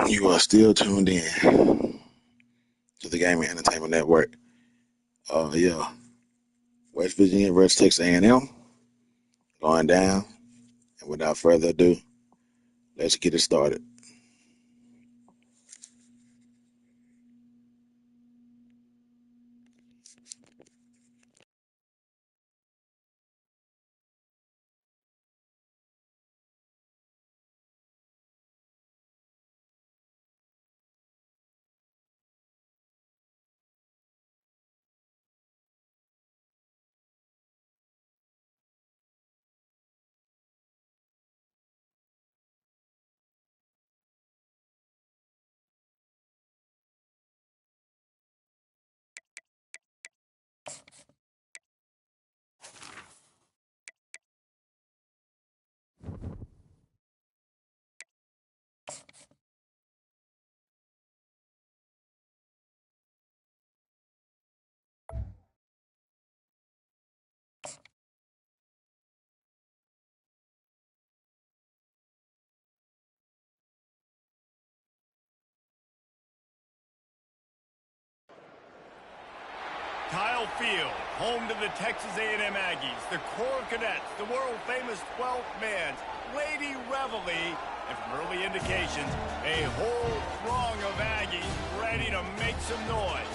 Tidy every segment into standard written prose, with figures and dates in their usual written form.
You are still tuned in to the Gaming Entertainment Network. Yeah, West Virginia versus Texas A&M going down. And without further ado, let's get it started. Kyle Field, home to the Texas A&M Aggies, the Corps Cadets, the world-famous 12th man, Lady Reveille, and from early indications, a whole throng of Aggies ready to make some noise.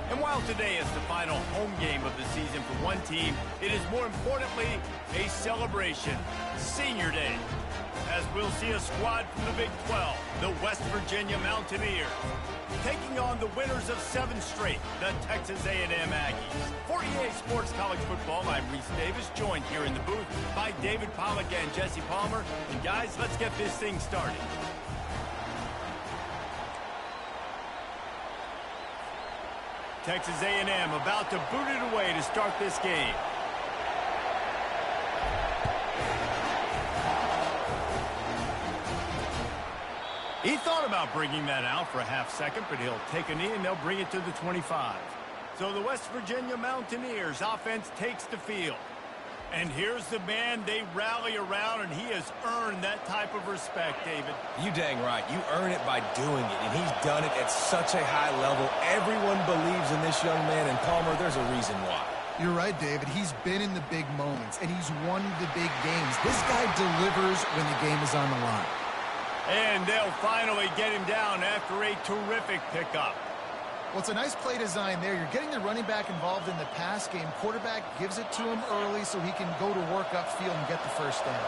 And while today is the final home game of the season for one team, it is more importantly a celebration, Senior Day, as we'll see a squad from the Big 12, the West Virginia Mountaineers, taking on the winners of 7 straight, the Texas A&M Aggies. For EA Sports College Football, I'm Reese Davis, joined here in the booth by David Pollack and Jesse Palmer. And guys, let's get this thing started. Texas A&M about to boot it away to start this game. He thought about bringing that out for a half second, but he'll take a knee and they'll bring it to the 25. So the West Virginia Mountaineers offense takes the field. And here's the man they rally around, and he has earned that type of respect, David. You dang right. You earn it by doing it, and he's done it at such a high level. Everyone believes in this young man, and Palmer, there's a reason why. You're right, David. He's been in the big moments, and he's won the big games. This guy delivers when the game is on the line. And they'll finally get him down after a terrific pickup. Well, it's a nice play design there. You're getting the running back involved in the pass game. Quarterback gives it to him early so he can go to work upfield and get the first down.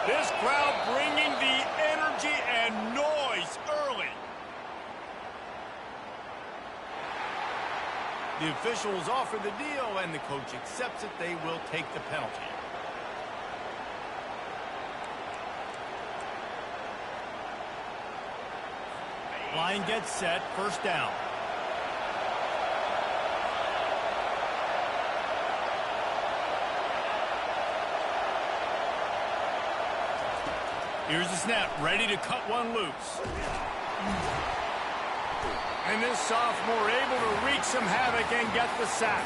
This crowd bringing the energy and noise early. The officials offer the deal, and the coach accepts it. They will take the penalty. Line gets set, first down. Here's the snap, ready to cut one loose. And this sophomore able to wreak some havoc and get the sack.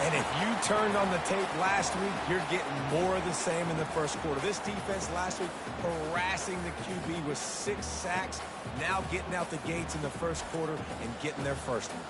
And if you turned on the tape last week, you're getting more of the same in the first quarter. This defense last week harassing the QB with 6 sacks, now getting out the gates in the first quarter and getting their first one.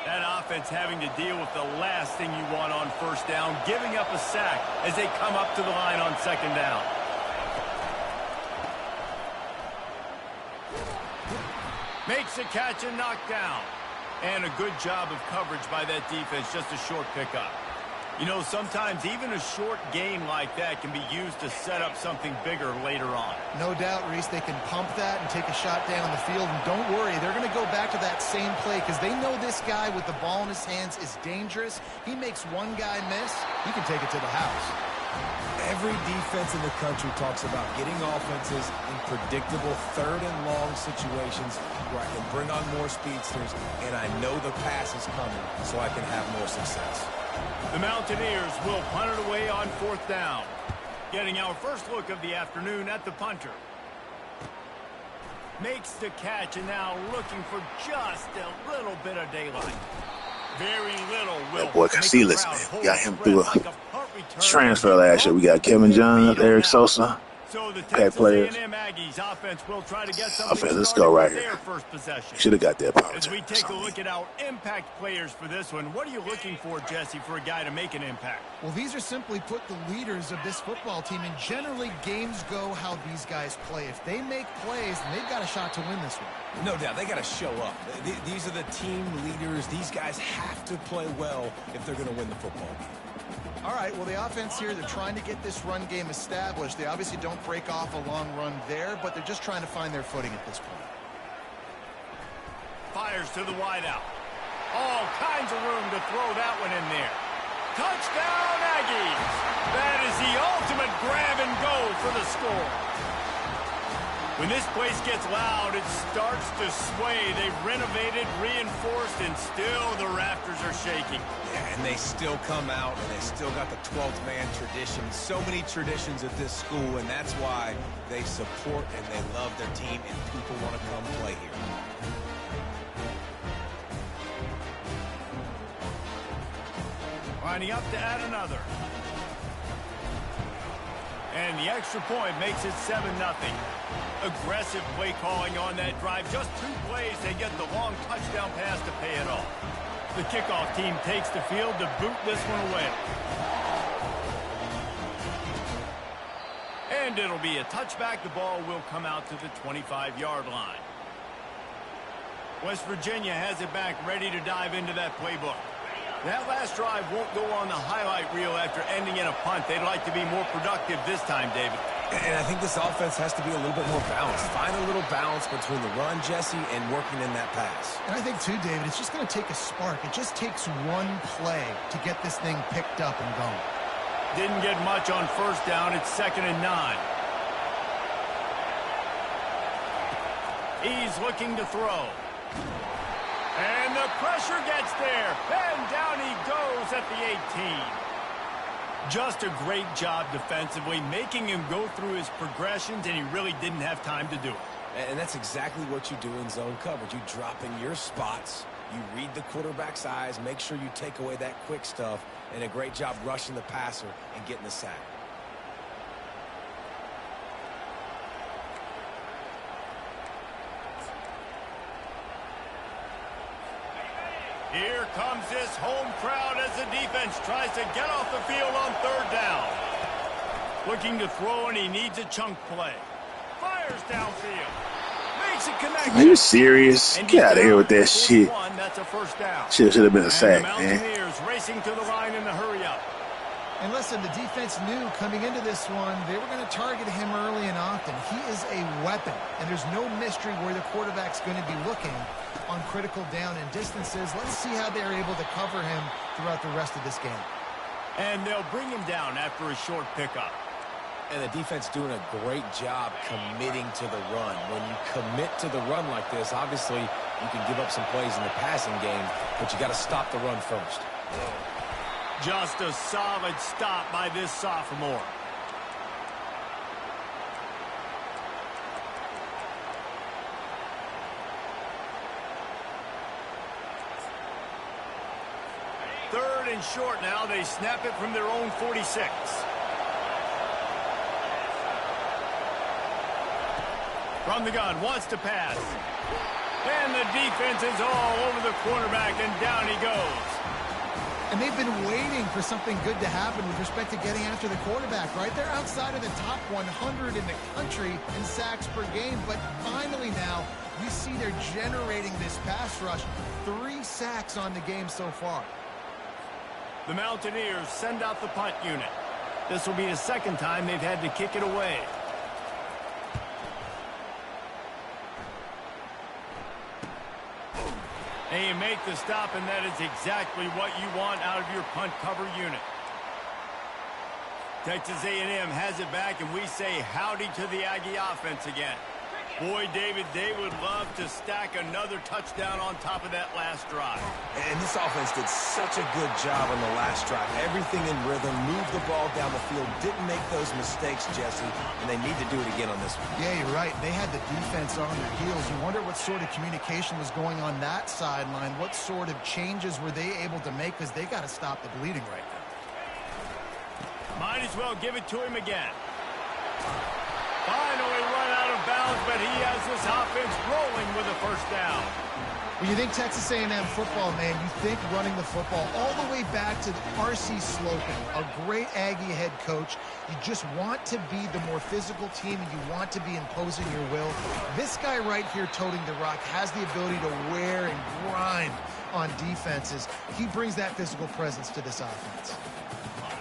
That offense having to deal with the last thing you want on first down, giving up a sack as they come up to the line on second down. Makes a catch and knocked down. And a good job of coverage by that defense, just a short pickup. You know, sometimes even a short game like that can be used to set up something bigger later on. No doubt, Reese, they can pump that and take a shot down the field. And don't worry, they're going to go back to that same play because they know this guy with the ball in his hands is dangerous. He makes one guy miss, he can take it to the house. Every defense in the country talks about getting offenses in predictable third and long situations where I can bring on more speedsters and I know the pass is coming so I can have more success. The Mountaineers will punt it away on fourth down. Getting our first look of the afternoon at the punter. Makes the catch, and now looking for just a little bit of daylight. Very little will That boy Casillas, man. We got him through a like a punt return transfer last year. We got Kevin Johns, Eric Sosa. So the Pack Texas players. A&M Aggies offense will try to get something Let's started go right with here. their first possession. Should have got that punt As we return. take a look at our impact players for this one, what are you looking for, Jesse, for a guy to make an impact? Well, these are simply put the leaders of this football team, and generally games go how these guys play. If they make plays, then they've got a shot to win this one. No doubt, they got to show up. These are the team leaders. These guys have to play well if they're going to win the football game. All right, well, the offense here, they're trying to get this run game established. They obviously don't break off a long run there, but they're just trying to find their footing at this point. Fires to the wideout. All kinds of room to throw that one in there. Touchdown, Aggies! That is the ultimate grab and go for the score. When this place gets loud, it starts to sway. They've renovated, reinforced, and still the rafters are shaking. Yeah, and they still come out, and they still got the 12th man tradition. So many traditions at this school, and that's why they support and they love their team, and people want to come play here. Lining up to add another. And the extra point makes it 7-0. Aggressive play calling on that drive. Just 2 plays, they get the long touchdown pass to pay it off. The kickoff team takes the field to boot this one away. And it'll be a touchback. The ball will come out to the 25-yard line. West Virginia has it back, ready to dive into that playbook. That last drive won't go on the highlight reel after ending in a punt. They'd like to be more productive this time, David. And I think this offense has to be a little bit more balanced. Find a little balance between the run, Jesse, and working in that pass. And I think, too, David, it's just going to take a spark. It just takes one play to get this thing picked up and going. Didn't get much on first down. It's 2nd and 9. He's looking to throw. And the pressure gets there. And down he goes at the 18. Just a great job defensively, making him go through his progressions, and he really didn't have time to do it. And that's exactly what you do in zone coverage. You drop in your spots, you read the quarterback's eyes, make sure you take away that quick stuff, and a great job rushing the passer and getting the sack. Here comes this home crowd as the defense tries to get off the field on 3rd down. Looking to throw, and he needs a chunk play. Fires downfield. Makes a connection. Are you serious? Get out of here with that shit. That's a 1st down. Shit should have been a sack, and the man. Mountaineers racing to the line in the hurry-up. And listen, the defense knew coming into this one, they were going to target him early and often. He is a weapon, and there's no mystery where the quarterback's going to be looking on critical down and distances. Let's see how they're able to cover him throughout the rest of this game. And they'll bring him down after a short pickup. And the defense doing a great job committing to the run. When you commit to the run like this, obviously you can give up some plays in the passing game, but you got to stop the run first. Just a solid stop by this sophomore. Third and short now. They snap it from their own 46. From the gun, wants to pass. And the defense is all over the quarterback, and down he goes. And they've been waiting for something good to happen with respect to getting after the quarterback, right? They're outside of the top 100 in the country in sacks per game, but finally now you see they're generating this pass rush. 3 sacks on the game so far. The Mountaineers send out the punt unit. This will be the 2nd time they've had to kick it away. And you make the stop, and that is exactly what you want out of your punt cover unit. Texas A&M has it back, and we say howdy to the Aggie offense again. Boy, David, they would love to stack another touchdown on top of that last drive. And this offense did such a good job on the last drive. Everything in rhythm, moved the ball down the field, didn't make those mistakes, Jesse, and they need to do it again on this one. Yeah, you're right. They had the defense on their heels. You wonder what sort of communication was going on that sideline. What sort of changes were they able to make, because they got to stop the bleeding right now. Might as well give it to him again. Finally run out of bounds, but he has this offense rolling with a first down. When you think Texas A&M football, man, you think running the football all the way back to R.C. Slocum, a great Aggie head coach. You just want to be the more physical team, and you want to be imposing your will. This guy right here toting the rock has the ability to wear and grind on defenses. He brings that physical presence to this offense.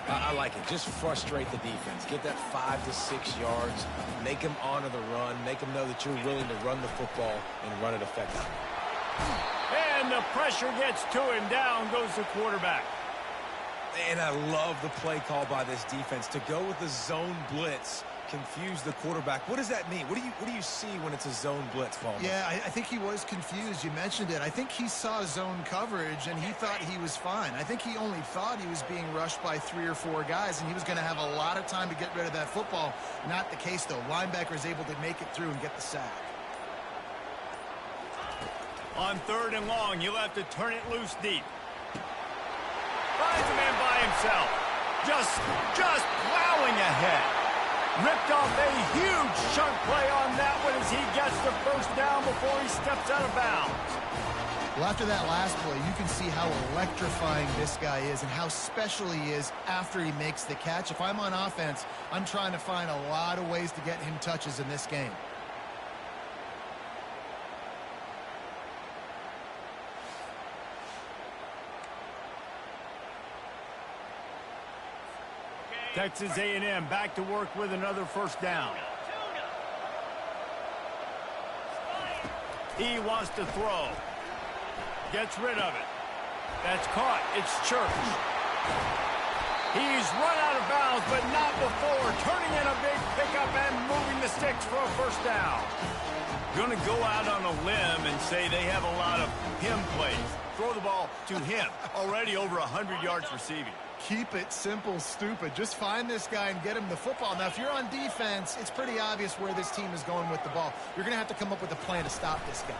I like it. Just frustrate the defense. Get that 5 to 6 yards. Make them honor the run. Make them know that you're willing to run the football and run it effectively. And the pressure gets to him. Down goes the quarterback. And I love the play call by this defense to go with the zone blitz, confuse the quarterback. What does that mean? What do you see when it's a zone blitz, Paul? Yeah, I think he was confused. You mentioned it. I think he saw zone coverage, and he thought he was fine. I think he only thought he was being rushed by 3 or 4 guys, and he was going to have a lot of time to get rid of that football. Not the case, though. Linebacker is able to make it through and get the sack. On 3rd and long, he'll have to turn it loose deep. Finds a man by himself. Just plowing ahead. Ripped off a huge chunk play on that one as he gets the first down before he steps out of bounds. Well, after that last play, you can see how electrifying this guy is and how special he is after he makes the catch. If I'm on offense, I'm trying to find a lot of ways to get him touches in this game. Texas A&M back to work with another first down. He wants to throw. Gets rid of it. That's caught. It's Church. He's run out of bounds, but not before. Turning in a big pickup and moving the sticks for a first down. Going to go out on a limb and say they have a lot of him plays. Throw the ball to him. Already over 100 yards receiving. Keep it simple, stupid. Just find this guy and get him the football. Now, if you're on defense, it's pretty obvious where this team is going with the ball. You're going to have to come up with a plan to stop this guy.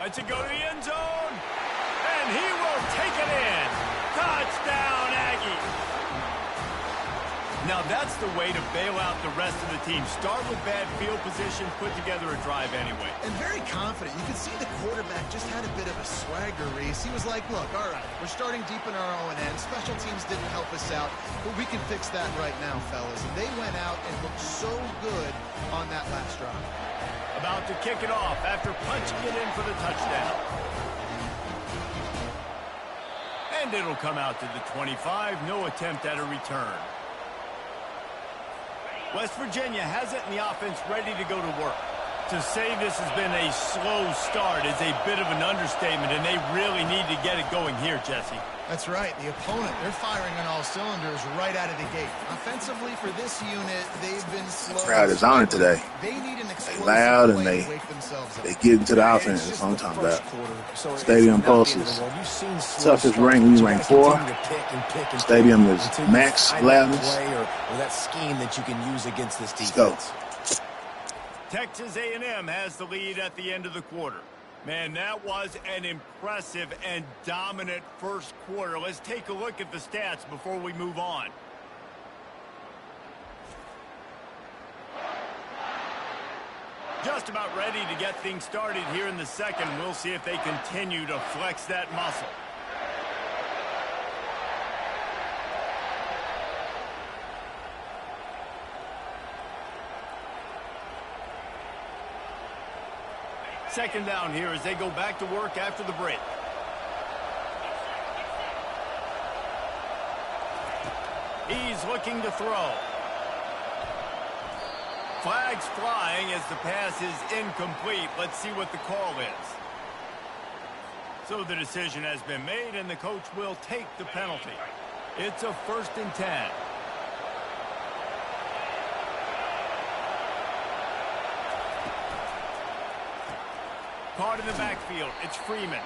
Let's it go to the end zone. And he will take it in. Touchdown, Aggie. Now, that's the way to bail out the rest of the team. Start with bad field position, put together a drive anyway. And very confident. You can see the quarterback just had a bit of a swagger, Reese. He was like, look, all right, we're starting deep in our own end. Special teams didn't help us out, but we can fix that right now, fellas. And they went out and looked so good on that last drive. About to kick it off after punching it in for the touchdown. And it'll come out to the 25. No attempt at a return. West Virginia has it in the offense ready to go to work. To say this has been a slow start is a bit of an understatement, and they really need to get it going here, Jesse. That's right. The opponent, they're firing on all cylinders right out of the gate. Offensively for this unit, they've been slow. The crowd is on it today. They need an explosive loud and play to wake themselves up. they get into the offense. That's what I'm talking about. Stadium pulses. Toughest rank, we rank 4. Stadium is max loudness. Or that scheme that you can use against this Let's go. defense. Texas A&M has the lead at the end of the quarter. Man, that was an impressive and dominant first quarter. Let's take a look at the stats before we move on. Just about ready to get things started here in the second. We'll see if they continue to flex that muscle. Second down here as they go back to work after the break. He's looking to throw. Flags flying as the pass is incomplete. Let's see what the call is. So the decision has been made, and the coach will take the penalty. It's a 1st and 10. caught in the backfield. It's Freeman.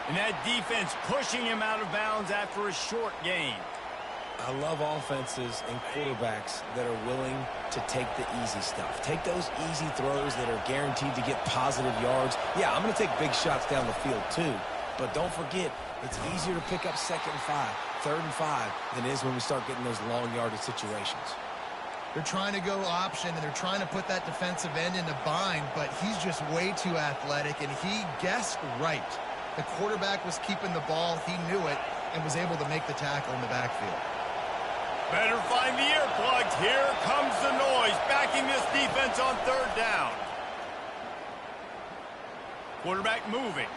And that defense pushing him out of bounds after a short gain. I love offenses and quarterbacks that are willing to take the easy stuff. Take those easy throws that are guaranteed to get positive yards. Yeah, I'm going to take big shots down the field too. But don't forget, it's easier to pick up 2nd and 5, 3rd and 5 than it is when we start getting those long yardage situations. They're trying to go option, and they're trying to put that defensive end in a bind, but he's just way too athletic, and he guessed right. The quarterback was keeping the ball. He knew it and was able to make the tackle in the backfield. Better find the earplugs. Here comes the noise, backing this defense on 3rd down. Quarterback moving.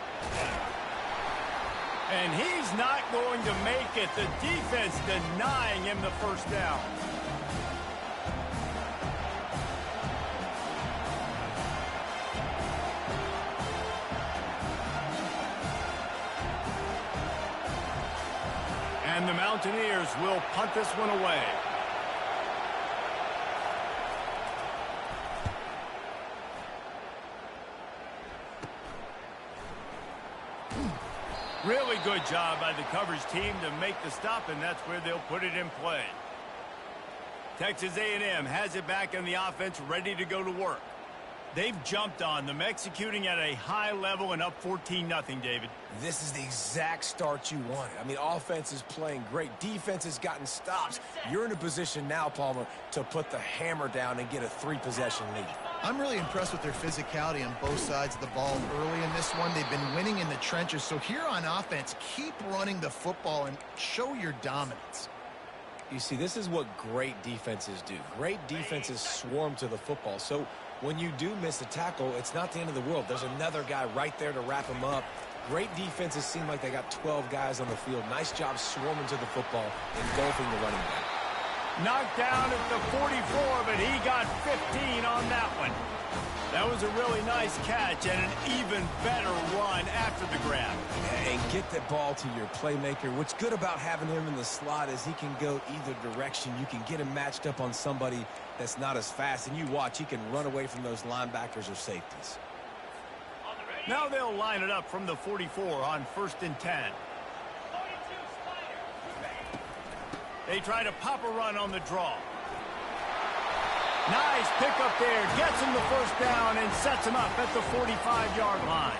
And he's not going to make it. The defense denying him the 1st down. And the Mountaineers will punt this one away. Really good job by the coverage team to make the stop, and that's where they'll put it in play. Texas A&M has it back on the offense, ready to go to work. They've jumped on them, executing at a high level and up 14-0, David. This is the exact start you wanted. I mean, offense is playing great. Defense has gotten stops. You're in a position now, Palmer, to put the hammer down and get a 3-possession lead. I'm really impressed with their physicality on both sides of the ball early in this one. They've been winning in the trenches. So here on offense, keep running the football and show your dominance. You see, this is what great defenses do. Great defenses swarm to the football. So when you do miss a tackle, it's not the end of the world. There's another guy right there to wrap him up. Great defenses seem like they got 12 guys on the field. Nice job swarming to the football, engulfing the running back. Knocked down at the 44, but he got 15 on that one. That was a really nice catch and an even better run after the grab. And get the ball to your playmaker. What's good about having him in the slot is he can go either direction. You can get him matched up on somebody that's not as fast, and you watch, he can run away from those linebackers or safeties. Now they'll line it up from the 44 on 1st and 10. They try to pop a run on the draw. Nice pickup there. Gets him the 1st down and sets him up at the 45-yard line.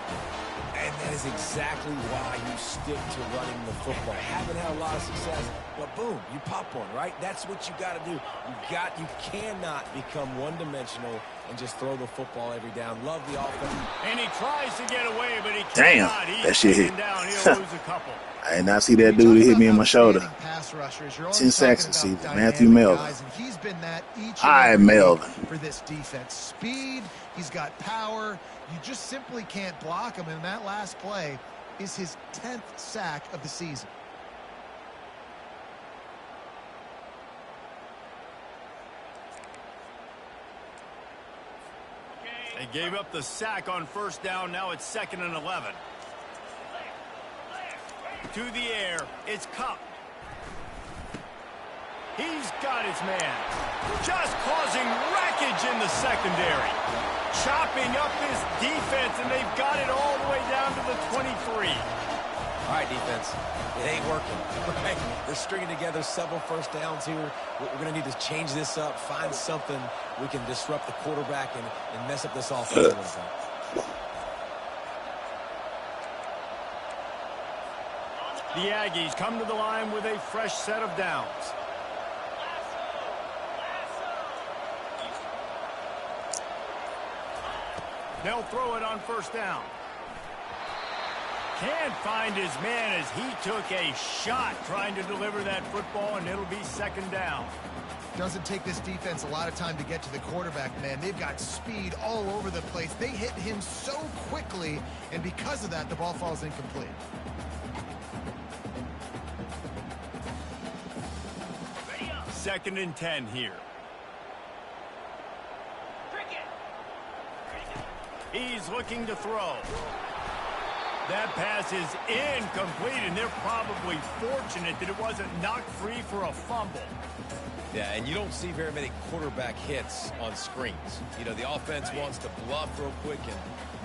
And that is exactly why you stick to running the football. Haven't had a lot of success, but boom, you pop one, right? That's what you got to do. You cannot become one-dimensional and just throw the football every down. Love the offense. And he tries to get away, but he Damn, cannot. He's that shit hit. down. He'll lose a couple. I did not see that dude that hit me in my shoulder. Pass rushers. You're 10 sacks this talking season. about Matthew dynamic Melvin. guys, and he's been that each Hi, and every Melvin. week for this defense. Speed, he's got power. You just simply can't block him, and that last play is his 10th sack of the season. They gave up the sack on 1st down. Now it's 2nd and 11. To the air, it's Cup. He's got his man. Just causing wreckage in the secondary. Chopping up this defense, and they've got it all the way down to the 23. All right, defense. It ain't working. Right? They're stringing together several 1st downs here. We're going to need to change this up, find something we can disrupt the quarterback and mess up this offense a little bit. The Aggies come to the line with a fresh set of downs. They'll throw it on 1st down. Can't find his man as he took a shot trying to deliver that football, and it'll be 2nd down. Doesn't take this defense a lot of time to get to the quarterback, man. They've got speed all over the place. They hit him so quickly, and because of that, the ball falls incomplete. Second and 10 here. He's looking to throw. That pass is incomplete, and they're probably fortunate that it wasn't knocked free for a fumble. Yeah, and you don't see very many quarterback hits on screens. You know, the offense wants to bluff real quick and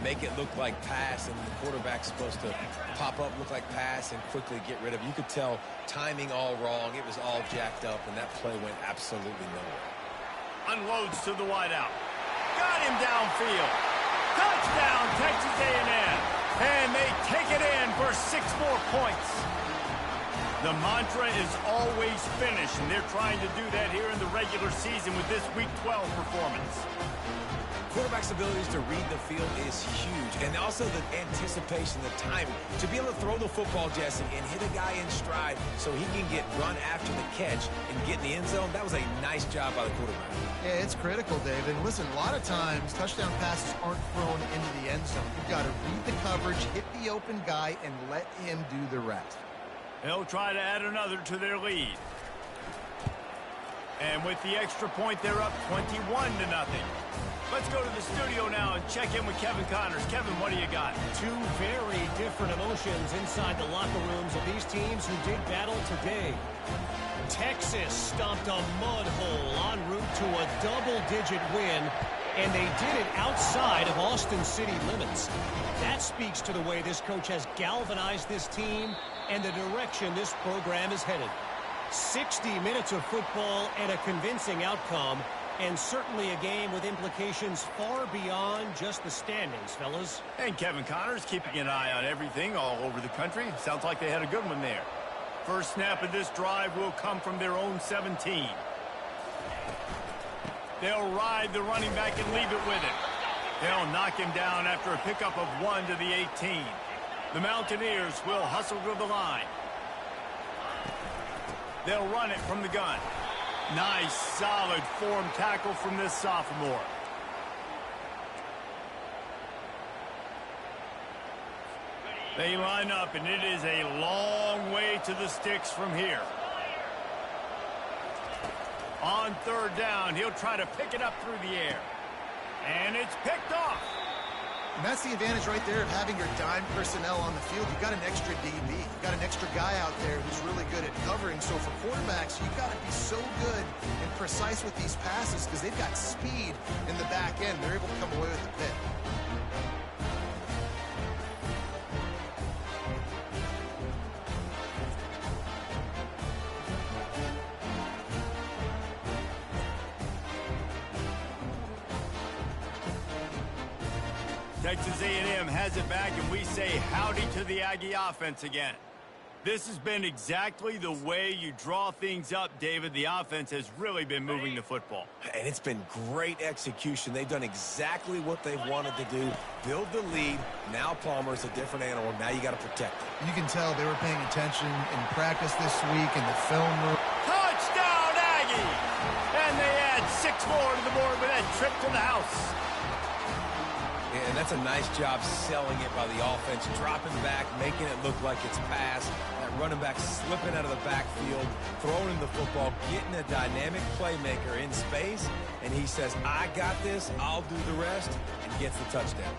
make it look like pass, and the quarterback's supposed to pop up, look like pass, and quickly get rid of it. You could tell timing all wrong. It was all jacked up, and that play went absolutely nowhere. Unloads to the wideout. Got him downfield. Touchdown, Texas A&M. And they take it in for 6 more points. The mantra is always finish, and they're trying to do that here in the regular season with this Week 12 performance. Quarterback's abilities to read the field is huge, and also the anticipation, the timing. To be able to throw the football, Jesse, and hit a guy in stride so he can get run after the catch and get in the end zone, that was a nice job by the quarterback. Yeah, it's critical, David. Listen, a lot of times touchdown passes aren't thrown into the end zone. You've got to read the coverage, hit the open guy, and let him do the rest. They'll try to add another to their lead. And with the extra point, they're up 21-0. Let's go to the studio now and check in with Kevin Connors. Kevin, what do you got? Two very different emotions inside the locker rooms of these teams who did battle today. Texas stomped a mud hole en route to a double-digit win, and they did it outside of Austin city limits. That speaks to the way this coach has galvanized this team and the direction this program is headed. 60 minutes of football and a convincing outcome, and certainly a game with implications far beyond just the standings, fellas. And Kevin Connors keeping an eye on everything all over the country. Sounds like they had a good one there. First snap of this drive will come from their own 17. They'll ride the running back and leave it with him. They'll knock him down after a pickup of 1 to the 18. The Mountaineers will hustle to the line. They'll run it from the gun. Nice, solid form tackle from this sophomore. They line up, and it is a long way to the sticks from here. On third down, he'll try to pick it up through the air. And it's picked off. And that's the advantage right there of having your dime personnel on the field. You've got an extra DB. You've got an extra guy out there who's really good at covering. So for quarterbacks, you've got to be so good and precise with these passes because they've got speed in the back end. They're able to come away with the pick. Texas A&M has it back, and we say howdy to the Aggie offense again. This has been exactly the way you draw things up, David. The offense has really been moving the football. And it's been great execution. They've done exactly what they've wanted to do. Build the lead. Now Palmer's a different animal. Now you got to protect it. You can tell they were paying attention in practice this week in the film room. Touchdown, Aggie! And they add 6 more to the board with that trip to the house. And that's a nice job selling it by the offense, dropping back, making it look like it's pass. That running back slipping out of the backfield, throwing the football, getting a dynamic playmaker in space, and he says, I got this, I'll do the rest, and gets the touchdown.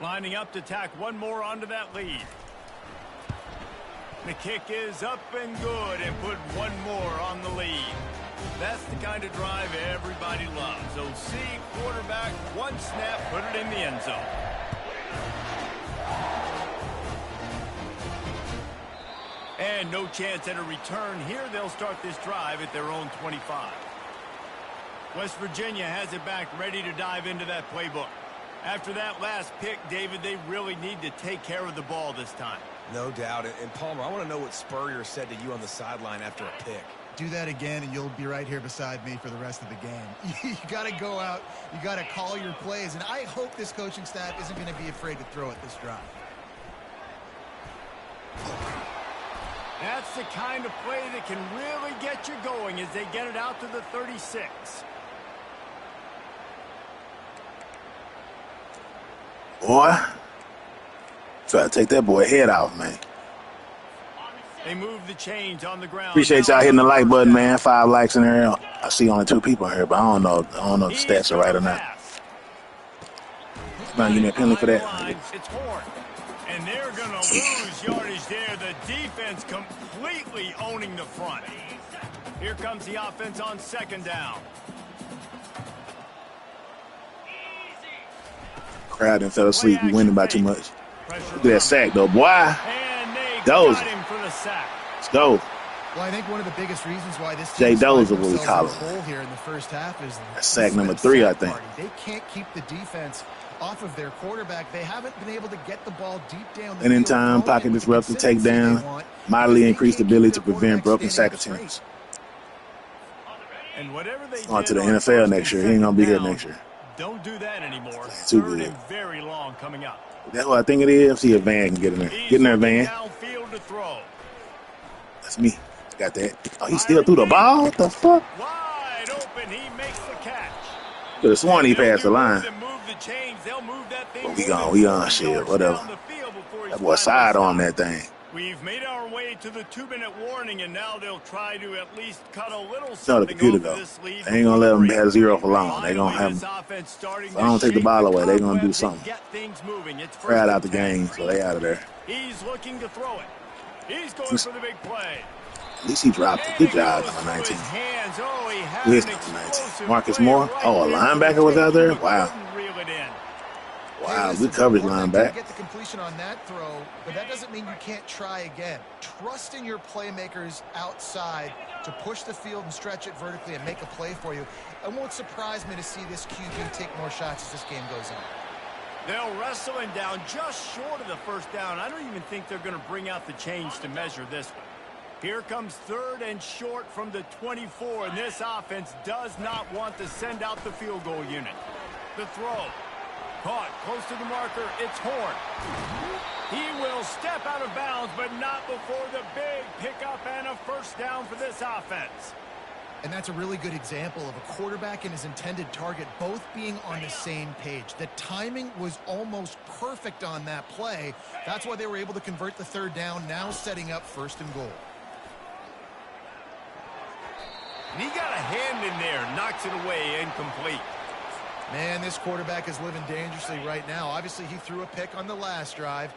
Lining up to tack one more onto that lead. The kick is up and good, and put one more on the lead. That's the kind of drive everybody loves. OC, quarterback, one snap, put it in the end zone. And no chance at a return here. They'll start this drive at their own 25. West Virginia has it back, ready to dive into that playbook. After that last pick, David, they really need to take care of the ball this time. No doubt. And Palmer, I want to know what Spurrier said to you on the sideline after a pick. Do that again, and you'll be right here beside me for the rest of the game. You got to go out. You got to call your plays, and I hope this coaching staff isn't going to be afraid to throw it this drive. That's the kind of play that can really get you going as they get it out to the 36. Boy, Try to take that boy head off, man. They move the chains on the ground. Appreciate y'all hitting the like button, man. 5 likes in here. I see only 2 people in here, but I don't know if the stats are right or not. Now give me a penalty for that. It's Horn. And they're going to lose yardage there. The defense completely owning the front. Here comes the offense on 2nd down. Crowd done fell asleep. We winning by too much. Look at that sack, though, boy. And they Dozer. got him for the sack. Let's go. Well, I think one of the biggest reasons why this Jay team Dozer, what we call him. hole here in the first half is That's sack number 3, I think. They can't keep the defense off of their quarterback. They haven't been able to get the ball deep down the And in field, time, pocket disruptor, takedown, mildly increased ability to prevent broken sack attempts. And whatever they On to did the on NFL first next year. and He ain't gonna be here second next year. Don't do that anymore. Too 3rd good. and very long coming up. That's what I think it is. See if Van can get in there. Get in there, Van. Downfield to throw. That's me. Got that. Oh, he still threw the ball? What the fuck? Wide open. He makes the catch. Could have sworn he passed the line. But we on shit, whatever. That boy side on that thing. We've made our way to the 2-minute warning, and now they'll try to at least cut a little Tell the something computer over go. this lead. They ain't gonna let them have 0 for long. They gonna have. If I don't take the ball away, they gonna do something. Crowd out the game, so they out of there. He's looking to throw it. He's going for the big play. At least he dropped it. Good job, number 19. Who is number 19? Marcus Moore? Oh, a linebacker was out there? Wow. Wow, good coverage linebacker. Get the completion on that throw, but that doesn't mean you can't try again. Trust in your playmakers outside to push the field and stretch it vertically and make a play for you. It won't surprise me to see this QB take more shots as this game goes on. They'll wrestle him down just short of the 1st down. I don't even think they're going to bring out the chains to measure this one. Here comes 3rd and short from the 24, and this offense does not want to send out the field goal unit. The throw. Caught close to the marker. It's Horn. He will step out of bounds, but not before the big pickup and a 1st down for this offense. And that's a really good example of a quarterback and his intended target both being on the same page. The timing was almost perfect on that play. That's why they were able to convert the 3rd down, now setting up 1st and goal. And he got a hand in there, knocks it away, incomplete. Man, this quarterback is living dangerously right now. Obviously, he threw a pick on the last drive.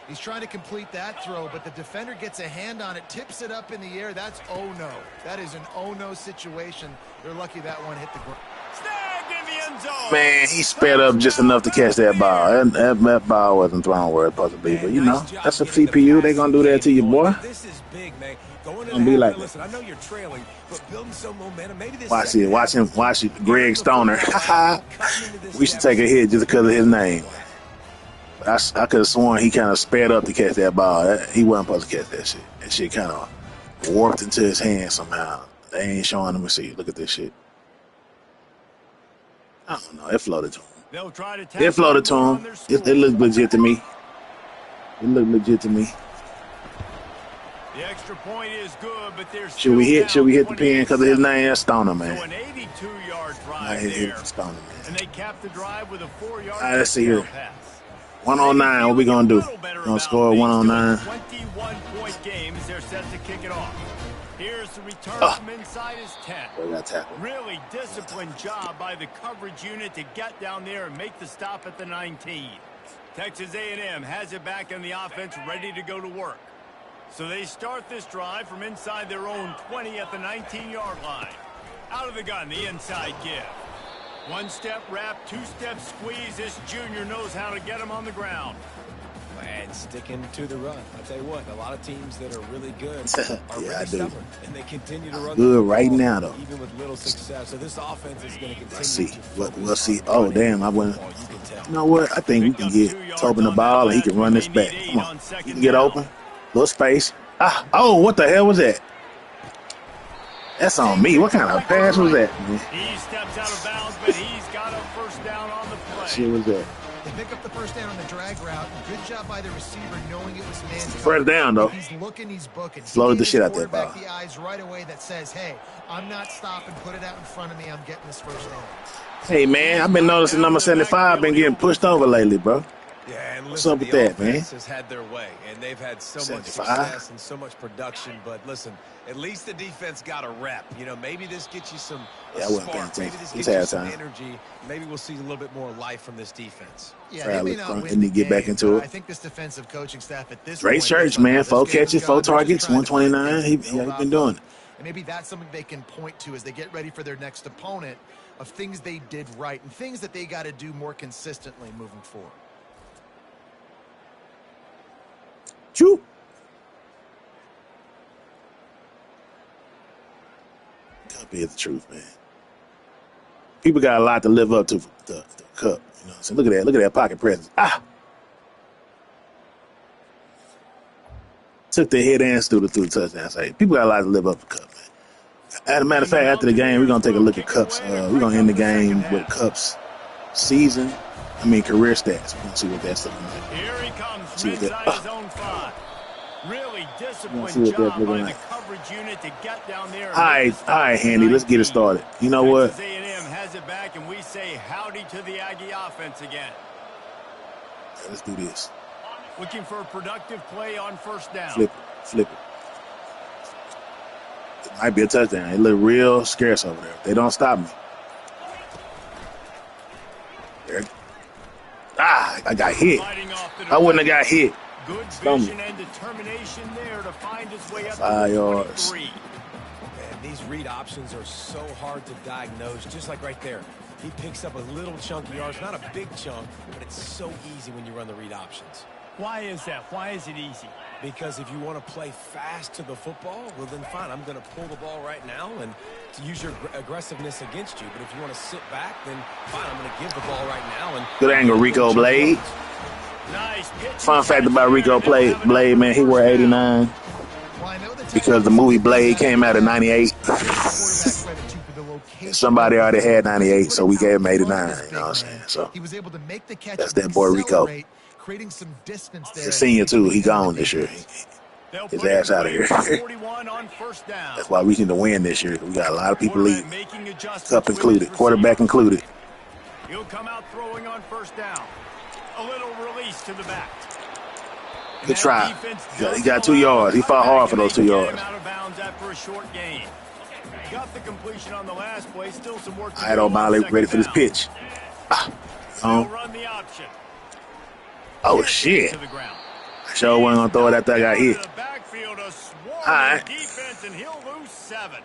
He's trying to complete that throw, but the defender gets a hand on it, tips it up in the air. That's oh-no. That is an oh-no situation. They're lucky that one hit the ground. Snagged in the end zone. Man, he sped up just enough to catch that ball. That ball wasn't thrown where it's supposed to be, but you know, that's a CPU. They gonna do that to you, boy. This is big, man. Gonna be like that. Listen, I know you're trailing, but building some momentum. Maybe this Watch it. Greg Stoner. We should take a hit just because of his name. But I could have sworn he kind of sped up to catch that ball. He wasn't supposed to catch that shit. That shit kind of warped into his hand somehow. They ain't showing him. See, look at this shit. I don't know. It floated to him. It floated to him. It looked legit to me. It looked legit to me. The extra point is good, but there's Should we hit the pin because of his name? That's Stoner, man. So an 82-yard drive I hit there. Stoner, man. And they capped the drive with a 4-yard All right, let's see here. pass. 109. What we gonna do? Gonna score 109. 21-point game as they're set to kick it off. Here's the return from inside his 10. We got tackled. Really disciplined job by the coverage unit to get down there and make the stop at the 19. Texas A&M has it back in the offense, ready to go to work. So they start this drive from inside their own 20 at the 19-yard line. Out of the gun, the inside give. One-step wrap, two-step squeeze. This junior knows how to get him on the ground. And sticking to the run. I'll tell you what, a lot of teams that are really good are Yeah, really I do. stubborn, and they continue to run Good the right ball, now, though. even with little success. So this offense is going to continue. Let's see. to We'll see. focus Oh, on damn. I went. running. You can tell. You know what? I think we can get Tobin the ball and he can run this back. Come on. He can get open. Little space. Oh, what the hell was that? That's on me. What kind of pass was that? He steps out of bounds, but he's got a 1st down on the play. Shit was that? They pick up the 1st down on the drag route. Good job by the receiver knowing it was man. 1st down, though. He's looking, he's booking. Slowed the shit out that ball. The eyes right away that says, hey, I'm not stopping. Put it out in front of me. I'm getting this 1st down. Hey, man, I've been noticing number 75 been getting pushed over lately, bro. Yeah, and What's listen, up with the that, man? offense has had their way, and they've had so much 75. success and so much production. But listen, at least the defense got a rep. You know, maybe this gets you some Yeah, I wasn't paying spark. Maybe attention. this It's gets you some halftime. energy. Maybe we'll see a little bit more life from this defense. Yeah, they may not Front. win They need the to get back game, into but it. I think this defensive coaching staff at this Drake point Church, is like, man, oh, this 4 game is catches, 4 gone. They're just targets, trying to find 129. things to He build been off doing of. it. And maybe that's something they can point to as they get ready for their next opponent of things they did right and things that they got to do more consistently moving forward. Choo. Cup is the truth, man. People got a lot to live up to the cup. You know, so look at that pocket presence. Took the head and threw the touchdown. So, people got a lot to live up to cup, man. As a matter of fact, after the game, we're gonna take a look at Cup's. We're gonna end the game with Cup's season. Career stats. We're gonna see what that's looking like. Here he comes See from what that- inside his own 5. Really see disciplined what that's job looking by the like. coverage unit to get down there. All right, Handy. Let's get it started. You know what? Texas A&M has it back, and we say howdy to the Aggie offense again. Yeah, let's do this. Looking for a productive play on first down. Flip it. It might be a touchdown. It look real scarce over there. They don't stop me. There. I got hit. I wouldn't have got hit. Good Stomach. vision and determination there to find his way up 5 to the yards. 23. Man, these read options are so hard to diagnose, just like right there. He picks up a little chunk of yards, not a big chunk, but it's so easy when you run the read options. Why is that? Why is it easy? Because if you want to play fast to the football, well, then fine. I'm going to pull the ball right now and to use your aggressiveness against you. But if you want to sit back, then fine. I'm going to give the ball right now. And Good angle, Rico Blade. Nice pitch. Fun fact about Rico Blade, man, he wore 89 Well, I know the because the movie Blade came out in 98. Somebody already had 98, so we gave him 89. You know what I'm saying? So he was able to make the catch. that's that boy Rico. Creating some distance there. He's a senior too. He gone this year. His ass out of here. 41 on first down. That's why we need to win this year. We got a lot of people leaving. Cup included, quarterback included. He'll come out throwing on first down. A little release to the back. Good try. He got 2 yards. He fought hard for those 2 yards. Out of bounds after a short gain. Got the completion on the last play. Still some work to do. All right, O'Malley, ready for this pitch. Run the option. Oh, shit. I sure wasn't going to throw it after I got hit. All right. Defense, and he'll lose 7.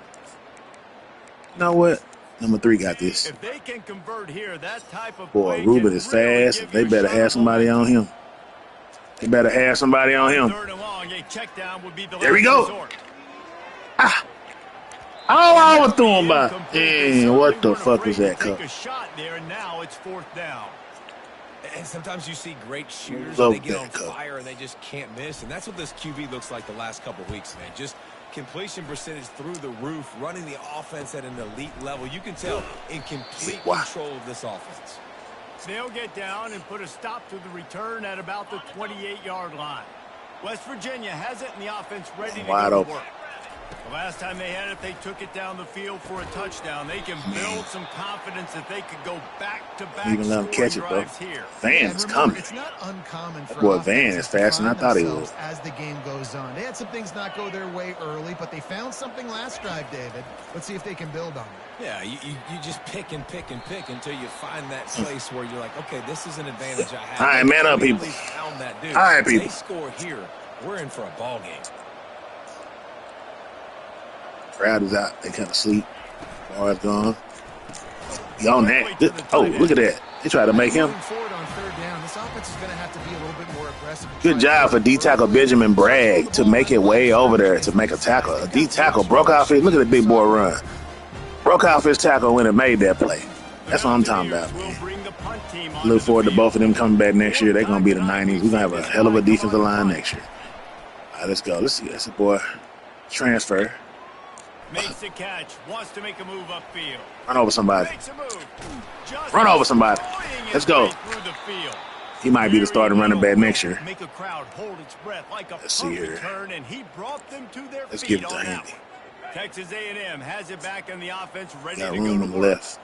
You know what? Number 3 got this. If they can convert here, that type of Boy, play Ruben can is really fast. give They you a better shot have at somebody on him. They better have somebody on him. Third and long, a check down would be the There we last go. resort. Oh, I was throwing by. Man, what the fuck was that, Cup? Take a shot there, and now it's fourth down. And sometimes you see great shooters, Love and they get on that Cup. fire, and they just can't miss. And that's what this QB looks like the last couple weeks, man. Just completion percentage through the roof, running the offense at an elite level. You can tell in complete control of this offense. They'll get down and put a stop to the return at about the 28-yard line. West Virginia has it, and the offense ready to Wide go open. to work. The last time they had it, they took it down the field for a touchdown. They can build some confidence that they could go back-to-back Even let him catch it, bro. drives here. Van is coming. It's not uncommon for That boy Van offenses is faster than I to thought he find was. themselves as the game goes on. They had some things not go their way early, but they found something last drive, David. Let's see if they can build on it. Yeah, you just pick and pick and pick until you find that place where you're like, okay, this is an advantage I have. All right, man up, Really people. found that dude. All right, people. They score here, we're in for a ball game. Crowd is out. They kind of sleep. Bar is gone. He on that. Good. Oh, look at that. They try to make him. Moving forward on third down, this offense is going to have to be a little bit more aggressive. Good job for D-tackle Benjamin Bragg to make it way over there to make a tackle. A D-tackle broke off his. Look at the big boy run. Broke off his tackle when it made that play. That's what I'm talking about, man. Look forward to both of them coming back next year. They're going to be the 90s. We're going to have a hell of a defensive line next year. All right, let's go. Let's see. That's a boy. Transfer. Makes the catch. Wants to make a move upfield. Run over somebody. Makes a move. Just Run over somebody. destroying his Let's go. way through the field. He might be the starting running back next year. Make a crowd hold its breath like a Let's see here. return, and he brought them to their Let's feet give it to on that Handy. one. Texas A&M has it back in the offense, ready Got to go room to on the work. left.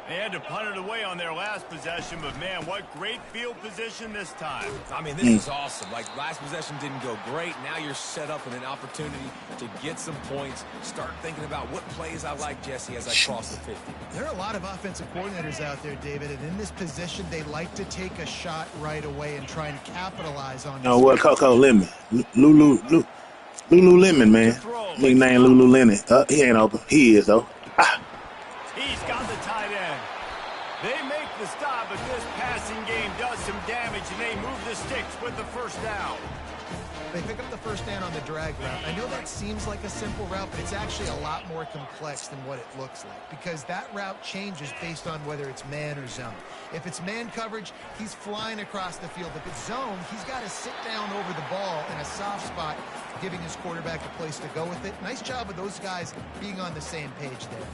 They had to punt it away on their last possession, but man, what great field position this time. I mean, this is awesome. Like, last possession didn't go great. Now you're set up with an opportunity to get some points. Start thinking about what plays I like, Jesse, as I cross the 50. There are a lot of offensive coordinators out there, David, and in this position, they like to take a shot right away and try and capitalize on. No, what Coco Lemon, Lululemon, man. Nickname Lululemon. He ain't open. He is though. He's got the tight end. They make the stop, but this passing game does some damage, and they move the sticks with the first down. They pick up the first down on the drag route. I know that seems like a simple route, but it's actually a lot more complex than what it looks like because that route changes based on whether it's man or zone. If it's man coverage, he's flying across the field. If it's zone, he's got to sit down over the ball in a soft spot, giving his quarterback a place to go with it. Nice job of those guys being on the same page there.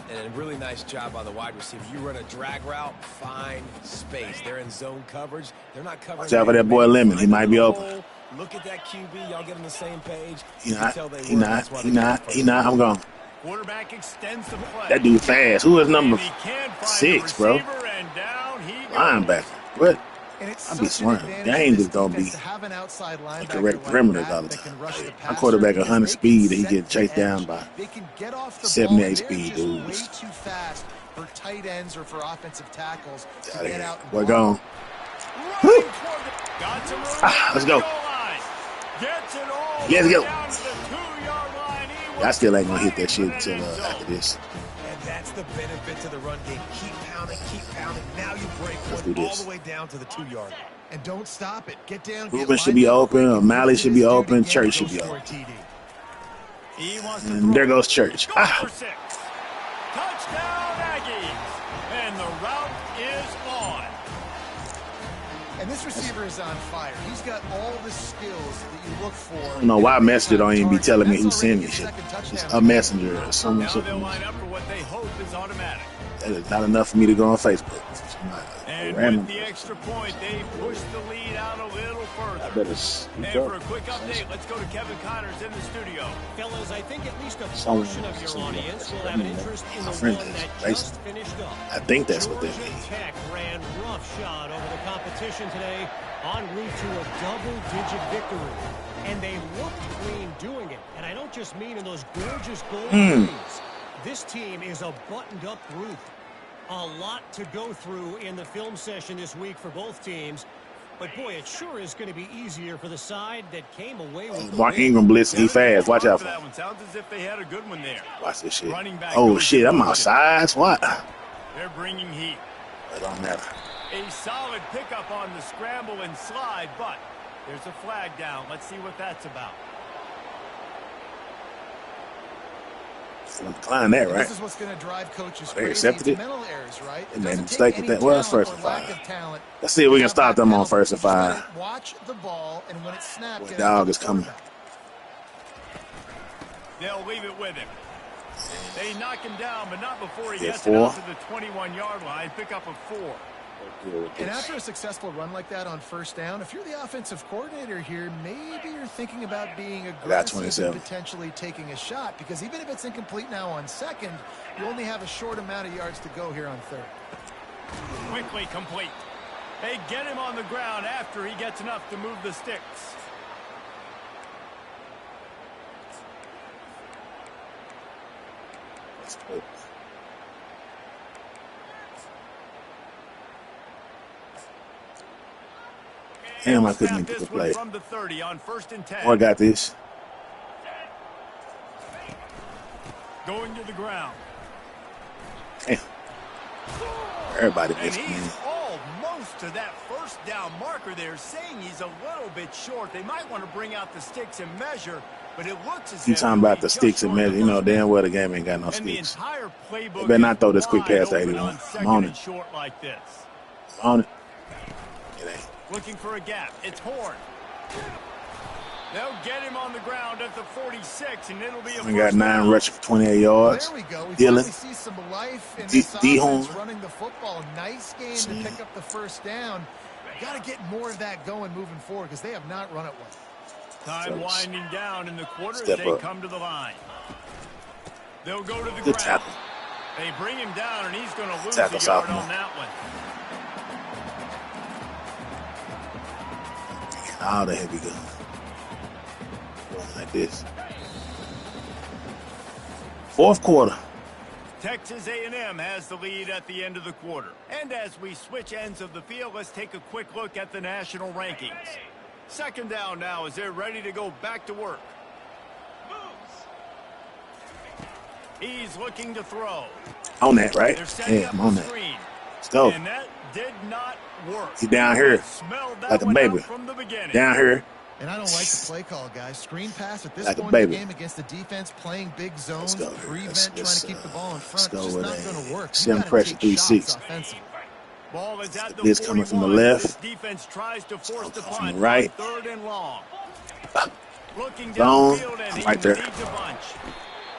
And a really nice job by the wide receiver. You run a drag route, find space. They're in zone coverage. They're not covering. Watch out for that boy Lemon. He might be open. Look at that QB. Y'all get on the same page. He not. I'm gone. Quarterback extends the play. That dude fast. Who is number 6, bro? Linebacker. What? I be swearing. Dang, just don't be a correct perimeter all the time. My quarterback 100 speed, and he get chased down by 78 speed dudes. Way too fast for tight ends or for offensive tackles to get out. We're gone. Let's go. Let's go. I still ain't gonna hit that shit until after this. And that's the benefit to the run game. Keep pounding, keep pounding. Now you break one all the way down to the 2-yard. And don't stop it. Get down. Ruben should be open. O'Malley should be open. Church should be open. And there goes Church. Touchdown Aggies. And the route is on. And this receiver is on fire. He's got all the skills that you look for. I don't know why Messenger don't even be telling me who sent me shit. It's a messenger or something. Line up for what they hope is automatic. That is not enough for me to go on Facebook. And with the extra point, they push the lead out a little further. I better speak and up. for a quick update, let's go to Kevin Connors in the studio. Fellas, I think at least a portion of your audience will have an interest in the one that just finished up. I think that's what they mean. Georgia Tech ran roughshod over the competition today en route to a double-digit victory. And they looked clean doing it. And I don't just mean in those gorgeous gold threes. This team is a buttoned-up group. A lot to go through in the film session this week for both teams. But, boy, it sure is going to be easier for the side that came away with the Mark Ingram blitzing. He fast. Watch out for that him. one. Sounds as if they had a good one there. Watch this shit. Oh, shit. I'm outside. What? They're bringing heat. It don't matter. A solid pickup on the scramble and slide, but there's a flag down. Let's see what that's about. Decline that, right? This is what's going to drive coaches They accepted it. Mental errors, right? They made a mistake with that. Well, it's 1st and 5. Let's see if we can stop them on 1st and 5. Watch the ball, and when it's snapped, the dog is coming. They'll leave it with him. They knock him down, but not before he gets it out to the 21-yard line. Pick up a 4. And after a successful run like that on 1st down, if you're the offensive coordinator here, maybe you're thinking about being aggressive and potentially taking a shot, because even if it's incomplete now on 2nd, you only have a short amount of yards to go here on 3rd. Quickly complete. They get him on the ground after he gets enough to move the sticks. Damn, I couldn't even get the play. From the 30 on 1st and 10. Oh, I got this. Going to the ground. Damn. Everybody missed me. Almost to that 1st down marker there, saying he's a little bit short. They might want to bring out the sticks and measure, but it looks as if you talking about the sticks and measure. You know damn well the game ain't got no sticks. They better not throw this quick pass to 81. I'm on it. Short like this. I'm on it. It ain't. Looking for a gap. It's Horn. They'll get him on the ground at the 46, and it'll be a we got 9 rushes for 28 yards. There we go. We Dylan. see some life in this offense running the football. Nice game to pick up the 1st down. Got to get more of that going moving forward because they have not run it well. Time winding down in the quarter as they come to the line. They'll go to the ground. Tackle. They bring him down, and he's going to lose Tackle a yard sophomore. on that one. All the heavy guns. Going like this. Fourth quarter. Texas A&M has the lead at the end of the quarter. And as we switch ends of the field, let's take a quick look at the national rankings. Second down now as they're ready to go back to work. He's looking to throw. On that, right? They're setting Yeah, up I'm on the that. screen. Let's go. And that did not work. He's down here Smelled that like a one baby. out from the beginning. Down here. And I don't like the play call, guys. Screen pass at this Like a point in the baby. game against the defense, playing big zones, go. prevent, Let's- trying to keep the ball in front. let's It's go just with not going to work. You sim gotta pressure take 3-6. shots offensively. Ball is at the Blitz coming from the 41. left. This defense tries to force the From the punt. right. Third and long. Looking Zone. downfield, and I'm he right there. needs a bunch.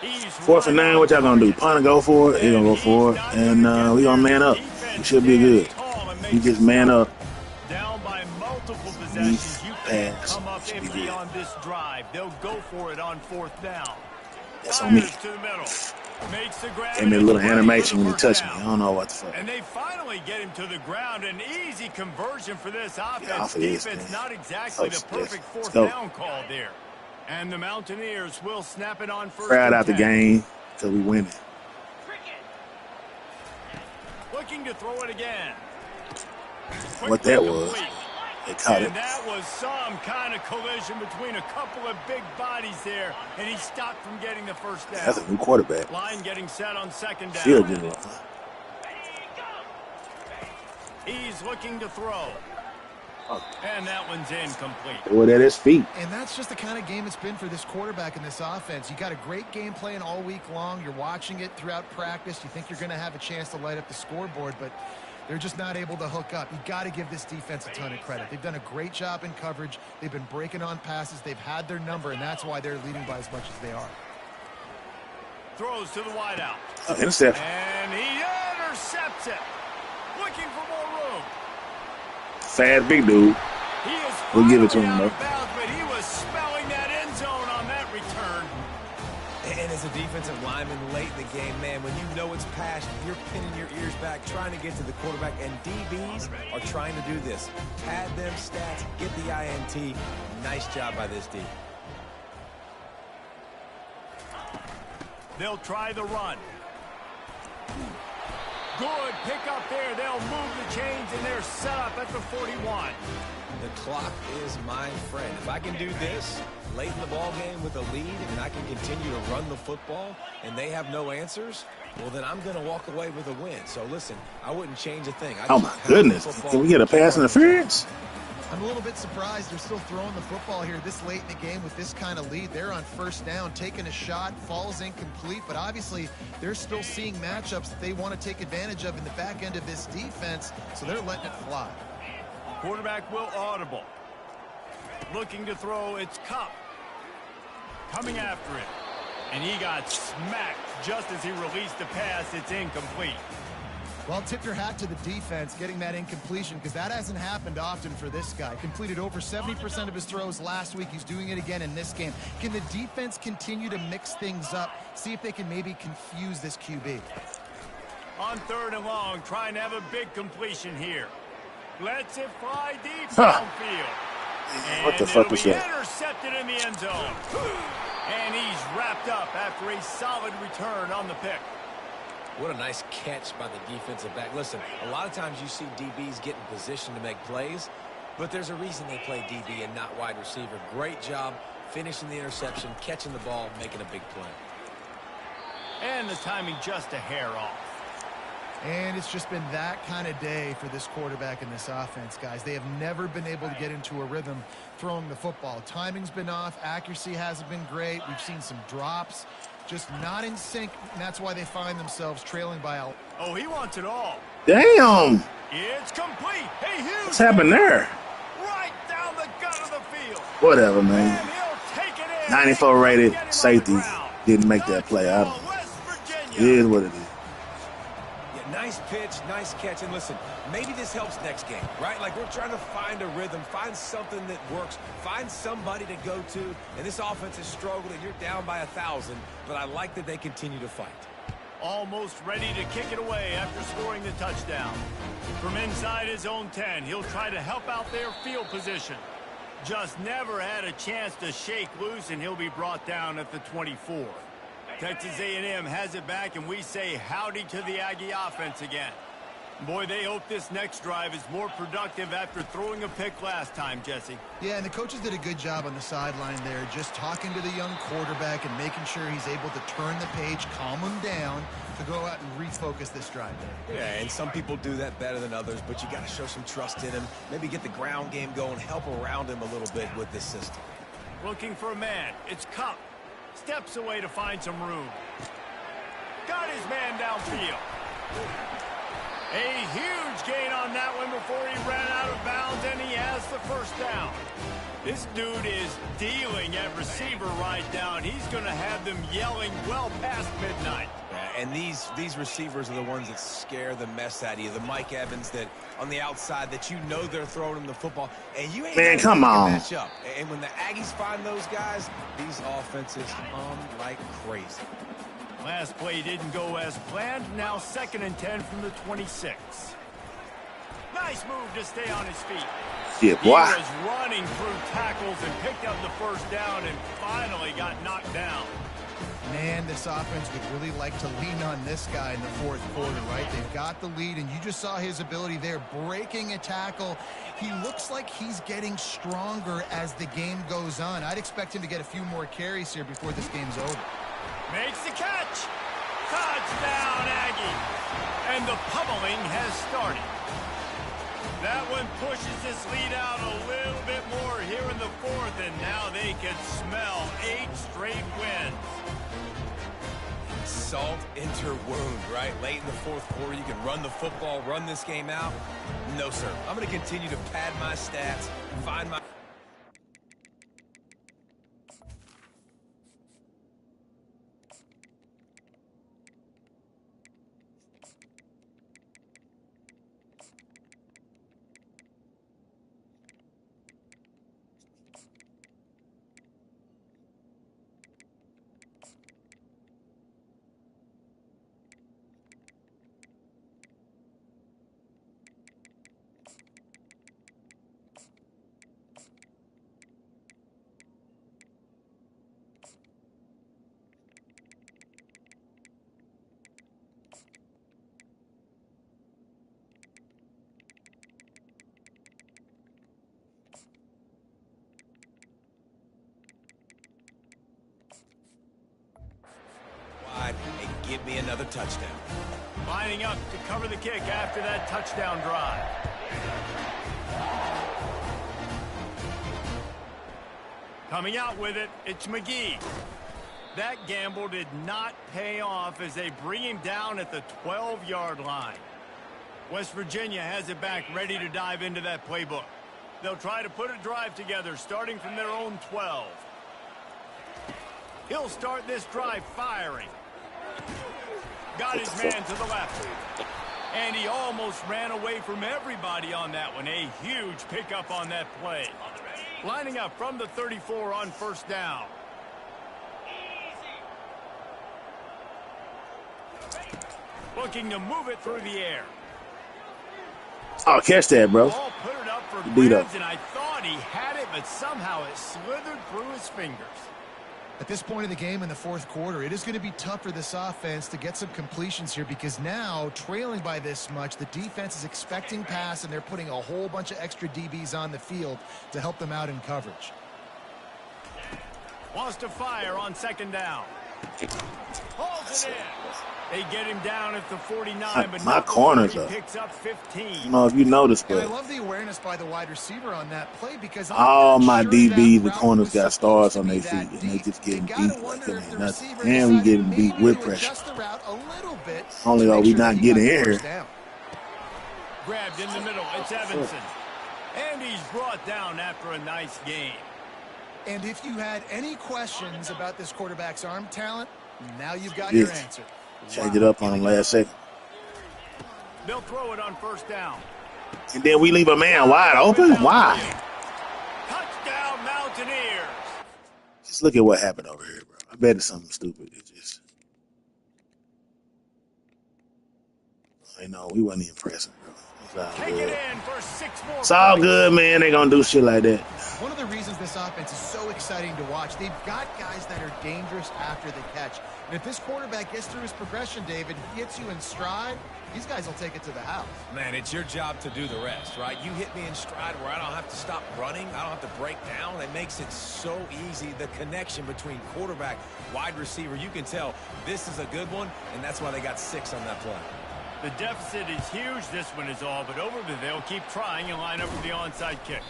He's 4th and 9, what y'all gonna do? Punt and go for it? He gonna go for it. And we gonna man up. We should be good. You just man up. Down by multiple possessions. You can't pass. come up Should be empty good. on this drive. They'll go for it on 4th down. That's on me. Fires to the middle. Makes the grab. Gave me a and little he's ready animation for the when he first touched me. down. I don't know what the fuck. And they finally get him to the ground. An easy conversion for this offense. off of this, Defense man. not exactly the Let's perfect go. 4th down call there. And the Mountaineers will snap it on 1st Crowd and out the 10. game because we winning. Looking to throw it again. What that Quickly was. complete. They caught And it. that was some kind of collision between a couple of big bodies there, and he stopped from getting the first down. That's a new quarterback. Line getting set on 2nd down. Field general. He's looking to throw. And that one's incomplete. Throw it at his feet. And that's just the kind of game it's been for this quarterback in this offense. You got a great game plan all week long. You're watching it throughout practice. You think you're going to have a chance to light up the scoreboard, but they're just not able to hook up. You got to give this defense a ton of credit. They've done a great job in coverage. They've been breaking on passes. They've had their number, and that's why they're leading by as much as they are. Throws to the wideout. Intercept. And he intercepts it. Looking for more room. Fast big dude. He is We'll give it to him, finally out though. of bounds, but he was smelling that end zone on that return. And as a defensive lineman late in the game, man, when you know it's passed, you're pinning your ears back, trying to get to the quarterback, and DBs are trying to do this. Pad them stats, get the INT. Nice job by this D. They'll try the run. Good pick up there. They'll move the chains, and they're set up at the 41. The clock is my friend. If I can do this late in the ball game with a lead and I can continue to run the football and they have no answers, well, then I'm going to walk away with a win. So, listen, I wouldn't change a thing. Oh, my goodness. Can we get a pass interference? I'm a little bit surprised they're still throwing the football here this late in the game with this kind of lead. They're on 1st down, taking a shot, falls incomplete, but obviously they're still seeing matchups that they want to take advantage of in the back end of this defense, so they're letting it fly. Quarterback will audible. Looking to throw, it's Cup. Coming after it. And he got smacked just as he released the pass. It's incomplete. Well, tip your hat to the defense getting that incompletion because that hasn't happened often for this guy. Completed over 70% of his throws last week. He's doing it again in this game. Can the defense continue to mix things up? See if they can maybe confuse this QB. On 3rd and long, trying to have a big completion here. Lets it fly deep Huh. downfield. What the And fuck it'll was be that? intercepted in the end zone. And he's wrapped up after a solid return on the pick. What a nice catch by the defensive back. Listen, a lot of times you see DBs get in position to make plays, but there's a reason they play DB and not wide receiver. Great job finishing the interception, catching the ball, making a big play. And the timing just a hair off. And it's just been that kind of day for this quarterback and this offense, guys. They have never been able to get into a rhythm throwing the football. Timing's been off. Accuracy hasn't been great. We've seen some drops. Just not in sync, and that's why they find themselves trailing by a... Oh, he wants it all. Damn. It's complete. Hey, Hughes. What's happened there? Right down the gut of the field. Whatever, And man. he'll take it in. 94 rated Get him on the safety. ground. Didn't make that play. I don't know. West It Virginia. is what it is. Yeah, nice pitch, nice catch. And listen, maybe this helps next game, right? Like we're trying to find a rhythm, find something that works, find somebody to go to. And this offense is struggling. You're down by 1,000, but I like that they continue to fight. almost ready to kick it away after scoring the touchdown. From inside his own 10, he'll try to help out their field position. Just never had a chance to shake loose, and he'll be brought down at the 24. Texas A&M has it back, and we say howdy to the Aggie offense again. Boy, they hope this next drive is more productive after throwing a pick last time, Jesse. Yeah, and the coaches did a good job on the sideline there, just talking to the young quarterback and making sure he's able to turn the page, calm him down, to go out and refocus this drive there. Yeah, and some people do that better than others, but you got to show some trust in him. Maybe get the ground game going, help around him a little bit with this system. Looking for a man. It's Cup. Steps away to find some room. Got his man downfield. A huge gain on that one before he ran out of bounds, and he has the first down. This dude is dealing at receiver right down. He's going to have them yelling well past midnight. Yeah, and these receivers are the ones that scare the mess out of you. The Mike Evans that on the outside that you know they're throwing him the football, and you ain't Man, come on. match up. And when the Aggies find those guys, these offenses hum like crazy. Last play didn't go as planned. Now 2nd and 10 from the 26. Nice move to stay on his feet. Yeah, He boy. was running through tackles and picked up the first down and finally got knocked down. Man, this offense would really like to lean on this guy in the fourth quarter, right? They've got the lead, and you just saw his ability there, breaking a tackle. He looks like he's getting stronger as the game goes on. I'd expect him to get a few more carries here before this game's over. Makes the catch. Touchdown, Aggie. And the pummeling has started. That one pushes this lead out a little bit more here in the fourth, and now they can smell 8 straight wins. Salt into wound, right? Late in the fourth quarter, you can run the football, run this game out. No, sir. I'm going to continue to pad my stats, find my... and give me another touchdown. Lining up to cover the kick after that touchdown drive. Coming out with it, it's McGee. That gamble did not pay off as they bring him down at the 12-yard line. West Virginia has it back, ready to dive into that playbook. They'll try to put a drive together, starting from their own 12. He'll start this drive firing. Got his man to the left. And he almost ran away from everybody on that one. A huge pickup on that play. Lining up from the 34 on first down. Looking to move it through the air. Oh, catch that, bro. Ball put it up for Beat up. grabs, and I thought he had it, but somehow it slithered through his fingers. At this point in the game in the fourth quarter, it is going to be tough for this offense to get some completions here because now, trailing by this much, the defense is expecting pass, and they're putting a whole bunch of extra DBs on the field to help them out in coverage. Wants to fire on second down. Holds it in. They get him down at the 49, but My corners he are. picks up 15. I don't know if you noticed, And I but love the awareness by the wide receiver on that play because all my sure DBs, that the route corners was got supposed stars to on be their that feet, and they deep. just getting You gotta beat wonder like if it the ain't nothing. receiver And we decided getting beat maybe with to pressure. adjust the route a little bit Only to are make we sure not that he got getting the here. first down. Grabbed in the middle. It's Evanson. And he's brought down after a nice game. And if you had any questions about this quarterback's arm talent, now you've got your Yes. answer. Change it up on them last second. They'll throw it on first down. And then we leave a man wide open? Why? Touchdown, Mountaineers. Just look at what happened over here, bro. I bet it's something stupid. It just... You know, we wasn't even pressing, bro. Take it in for 6 more It's all points. good, man. They gonna do shit like that. One of the reasons this offense is so exciting to watch, they've got guys that are dangerous after the catch. And if this quarterback gets through his progression, David, gets you in stride, these guys will take it to the house. Man, it's your job to do the rest, right? You hit me in stride where I don't have to stop running. I don't have to break down. It makes it so easy. The connection between quarterback, wide receiver, you can tell this is a good one, and that's why they got 6 on that play. The deficit is huge. This one is all but over, but they'll keep trying and line up with the onside kick.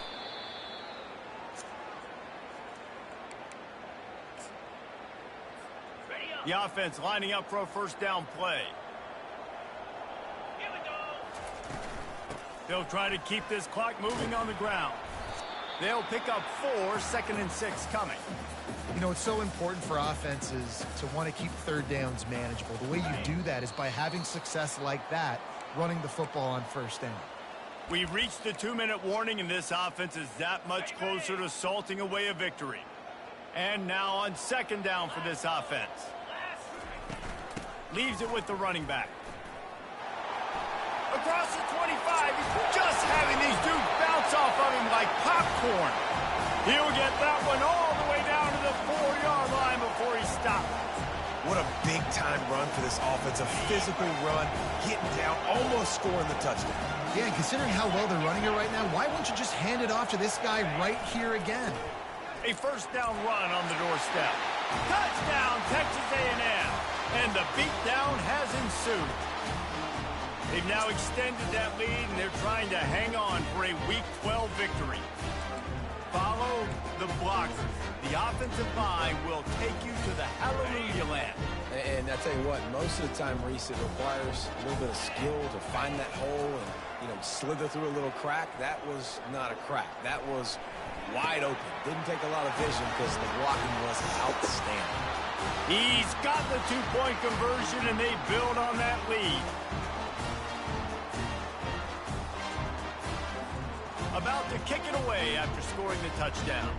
The offense lining up for a first down play. They'll try to keep this clock moving on the ground. They'll pick up 4, 2nd and 6 coming. You know, it's so important for offenses to want to keep third downs manageable. The way you do that is by having success like that, running the football on first down. We reached the 2-minute warning, and this offense is that much closer to salting away a victory. And now on 2nd down for this offense. Leaves it with the running back. Across the 25, he's just having these dudes bounce off of him like popcorn. He'll get that one all the way down to the 4-yard line before he stops. What a big-time run for this offense. A physical run, getting down, almost scoring the touchdown. Yeah, and considering how well they're running it right now, why wouldn't you just hand it off to this guy right here again? A first down run on the doorstep. Touchdown, Texas A&M. And the beatdown has ensued. They've now extended that lead, and they're trying to hang on for a Week 12 victory. Follow the blockers. The offensive line will take you to the hallelujah land. And I tell you what, most of the time, Reese, it requires a little bit of skill to find that hole and, you know, slither through a little crack. That was not a crack. That was wide open. Didn't take a lot of vision because the blocking was outstanding. He's got the 2-point conversion, and they build on that lead. About to kick it away after scoring the touchdown.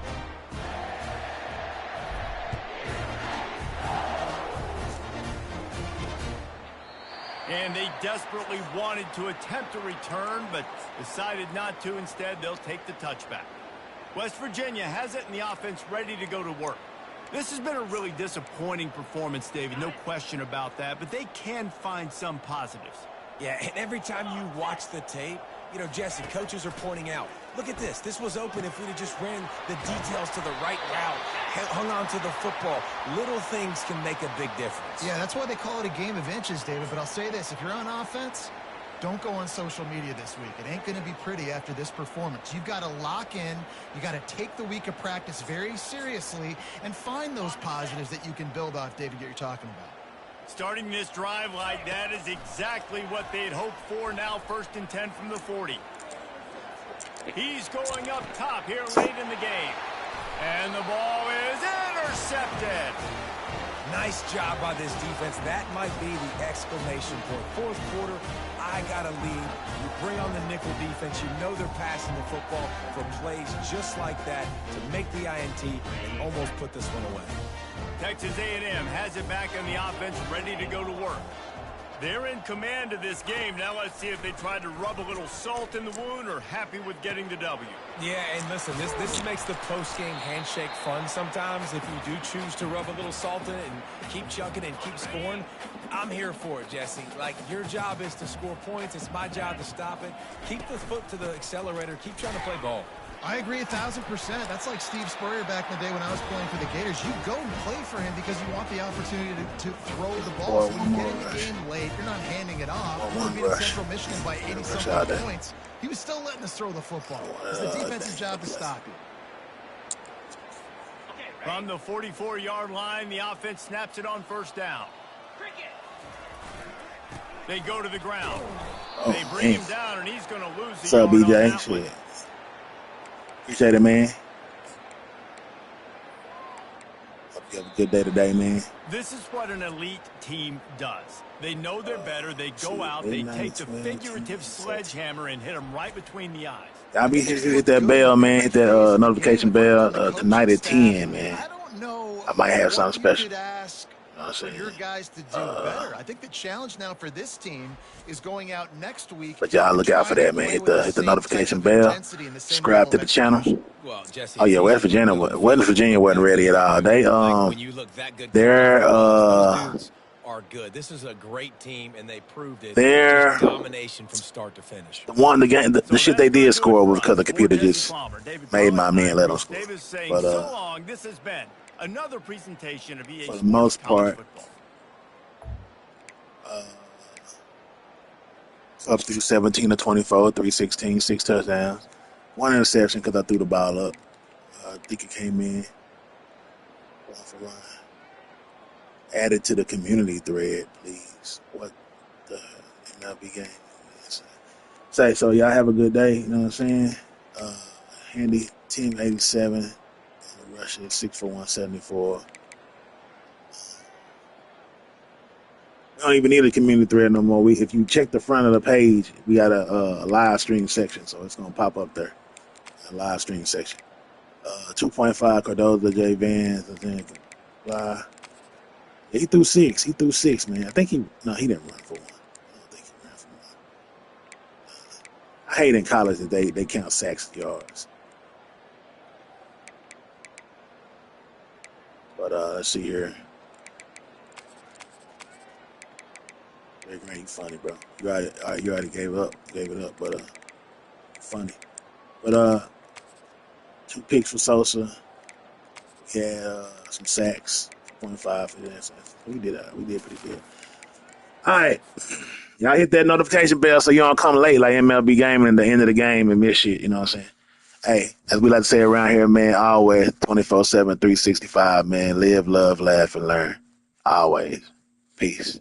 And they desperately wanted to attempt a return, but decided not to. Instead, they'll take the touchback. West Virginia has it, and the offense ready to go to work. This has been a really disappointing performance, David, no question about that, but they can find some positives. Yeah, and every time you watch the tape, you know, Jesse, coaches are pointing out, look at this. This was open if we'd have just ran the details to the right route, hung on to the football. Little things can make a big difference. Yeah, that's why they call it a game of inches, David. But I'll say this, if you're on offense, don't go on social media this week. It ain't going to be pretty after this performance. You've got to lock in. You got to take the week of practice very seriously and find those positives that you can build off, David, that you're talking about. Starting this drive like that is exactly what they'd hoped for. Now 1st and 10 from the 40. He's going up top here late in the game. And the ball is intercepted. Nice job by this defense. That might be the exclamation point. 4th quarter, I got a lead. You bring on the nickel defense. You know they're passing the football for plays just like that to make the INT and almost put this one away. Texas A&M has it back on the offense, ready to go to work. They're in command of this game. Now let's see if they try to rub a little salt in the wound or happy with getting the W. Yeah, and listen, this makes the post-game handshake fun sometimes. If you do choose to rub a little salt in it and keep chugging and keep scoring, I'm here for it, Jesse. Like, your job is to score points. It's my job to stop it. Keep the foot to the accelerator. Keep trying to play ball. I agree 1,000%. That's like Steve Spurrier back in the day when I was playing for the Gators. You go and play for him because you want the opportunity to throw the ball. So when you get in the game late, you're not handing it off. We're beating Central Michigan by 80-something points. He was still letting us throw the football. It's the defensive job to stop you. From the 44-yard line, the offense snaps it on 1st down. They go to the ground. They bring him down, and he's going to lose the yard on that one. Appreciate it, man. Hope you have a good day today, man. This is what an elite team does. They know they're better. They go out. They take the figurative sledgehammer and hit them right between the eyes. I'll be here to hit that bell, man. Hit that notification bell tonight at 10, man. I don't know. I might have something special. I'm for saying? your guys to do better. I think the challenge now for this team is going out next week But y'all and look out for trying to that, man. play Hit with the the same type notification of bell. intensity and the same Subscribe level to of the channel. execution. Well, Jesse, Oh it's yeah, easy West to look Virginia, good on West film when you Virginia look wasn't that ready good at on the all. field. Like when you look that good coming off They're the bus, those dudes are good. This is a great team, and they proved it. Just they're domination from start to finish. the game. The So shit they that's going did to do it score for was because us. the For computer Jesse just Palmer, David made Perla, my men I'm let them Reese score. Davis saying But so long. This has been another presentation of EA for the Sports most College part, Football. up through 17 to 24, 316, 6 touchdowns, 1 interception because I threw the ball up. I think it came in 1 for 1. Added to the community thread, please. What the MLB game? Say so. Y'all have a good day. You know what I'm saying? Handy team 87. And the Russian 6 for 174. We don't even need a community thread no more. If you check the front of the page, we got a live stream section, so it's gonna pop up there. A live stream section. 2.5 Cardoza, J Vance, I think. Blah. Yeah, he threw 6. He threw 6, man. I think he didn't run for 1. I don't think he ran for 1. I hate in college that they count sacks as yards. But let's see here. Greg Green, you funny, bro. You already gave it up, but funny. But 2 picks for Sosa. We had some sacks, 2.5 for that. So we did pretty good. All right. Y'all hit that notification bell so you don't come late like MLB gaming at the end of the game and miss shit. You know what I'm saying? Hey, as we like to say around here, man, always 24/7, 365, man. Live, love, laugh, and learn. Always. Peace.